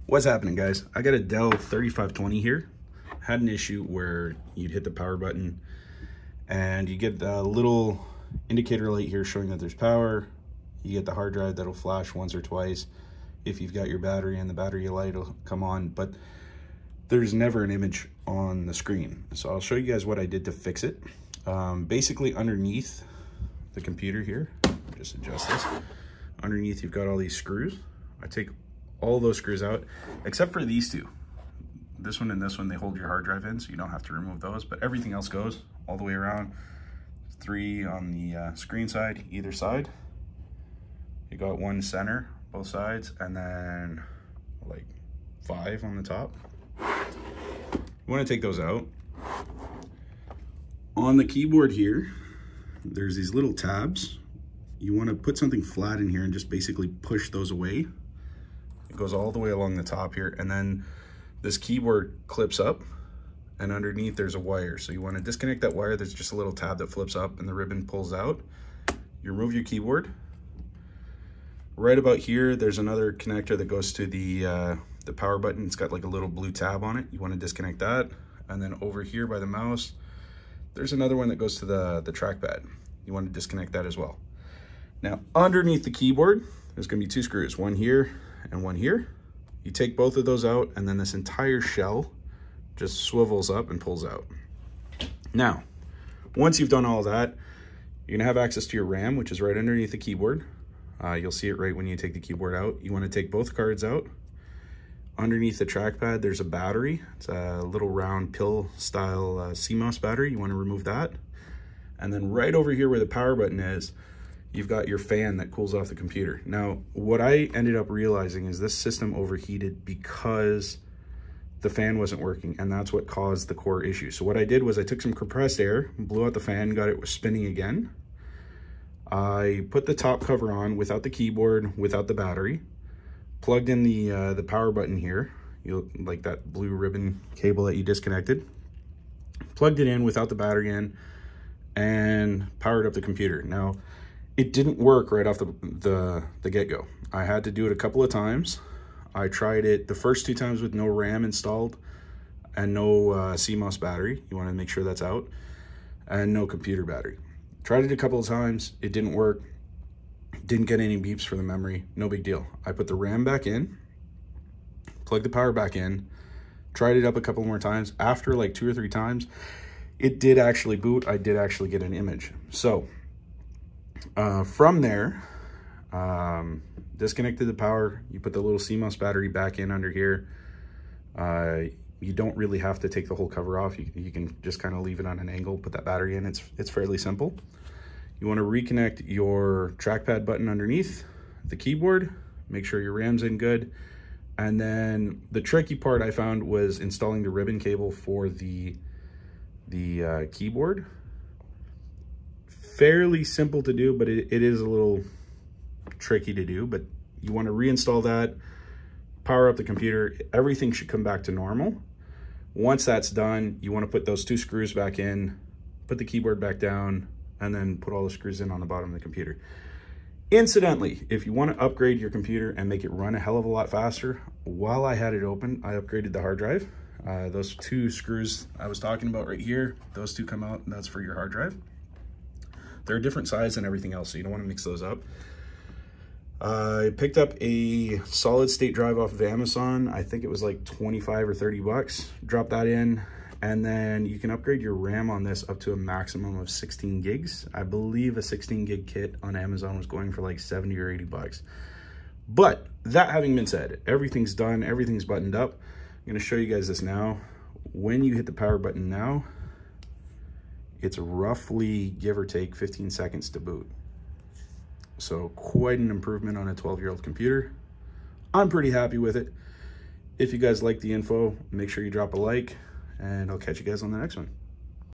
What's happening, guys? I got a Dell 3520 here. Had an issue where you'd hit the power button and you get a little indicator light here showing that there's power. You get the hard drive that'll flash once or twice. If you've got your battery and the battery light will come on, but there's never an image on the screen. So I'll show you guys what I did to fix it. Basically underneath the computer here, just adjust this. Underneath you've got all these screws. I take all those screws out, except for these two. This one and this one, they hold your hard drive in, so you don't have to remove those, but everything else goes all the way around. 3 on the screen side, either side. You got 1 center, both sides, and then like 5 on the top. You wanna take those out. On the keyboard here, there's these little tabs. You wanna put something flat in here and just basically push those away. It goes all the way along the top here, and then this keyboard clips up, and underneath there's a wire. So you want to disconnect that wire. There's just a little tab that flips up and the ribbon pulls out. You remove your keyboard. Right about here, there's another connector that goes to the power button. It's got like a little blue tab on it. You want to disconnect that. And then over here by the mouse, there's another one that goes to the trackpad. You want to disconnect that as well. Now, underneath the keyboard, there's going to be 2 screws, one here and one here. You take both of those out, and then this entire shell just swivels up and pulls out. Now, once you've done all that, you're gonna have access to your RAM, which is right underneath the keyboard. You'll see it right when you take the keyboard out. You wanna take both cards out. Underneath the trackpad, there's a battery. It's a little round pill style CMOS battery. You wanna remove that. And then right over here where the power button is, you've got your fan that cools off the computer. Now, what I ended up realizing is this system overheated because the fan wasn't working, and that's what caused the core issue. So what I did was I took some compressed air, blew out the fan, got it spinning again. I put the top cover on without the keyboard, without the battery, plugged in the power button here, like that blue ribbon cable that you disconnected, plugged it in without the battery in, and powered up the computer. Now, it didn't work right off the get-go. I had to do it a couple of times. I tried it the first 2 times with no RAM installed and no CMOS battery. You want to make sure that's out, and no computer battery. Tried it a couple of times. It didn't work. Didn't get any beeps for the memory. No big deal. I put the RAM back in, plugged the power back in, tried it up a couple more times. After like 2 or 3 times, it did actually boot. I did actually get an image. So from there, disconnected the power. You put the little CMOS battery back in under here. You don't really have to take the whole cover off. You can just kind of leave it on an angle, put that battery in. It's fairly simple. You want to reconnect your trackpad button underneath the keyboard. Make sure your RAM's in good. And then the tricky part I found was installing the ribbon cable for the keyboard. Fairly simple to do, but it is a little tricky to do. But you want to reinstall that, power up the computer. Everything should come back to normal. Once that's done, you want to put those 2 screws back in, put the keyboard back down, and then put all the screws in on the bottom of the computer. Incidentally, if you want to upgrade your computer and make it run a hell of a lot faster, while I had it open, I upgraded the hard drive. Those 2 screws I was talking about right here, those 2 come out, and that's for your hard drive. They're a different size and everything else, so you don't want to mix those up. I picked up a solid state drive off of Amazon. I think it was like 25 or 30 bucks. Drop that in, and then you can upgrade your RAM on this up to a maximum of 16 gigs. I believe a 16 gig kit on Amazon was going for like 70 or 80 bucks. But that having been said, everything's done, everything's buttoned up. I'm gonna show you guys this now. When you hit the power button now, it's roughly, give or take, 15 seconds to boot. So quite an improvement on a 12-year-old computer. I'm pretty happy with it. If you guys like the info, make sure you drop a like, and I'll catch you guys on the next one.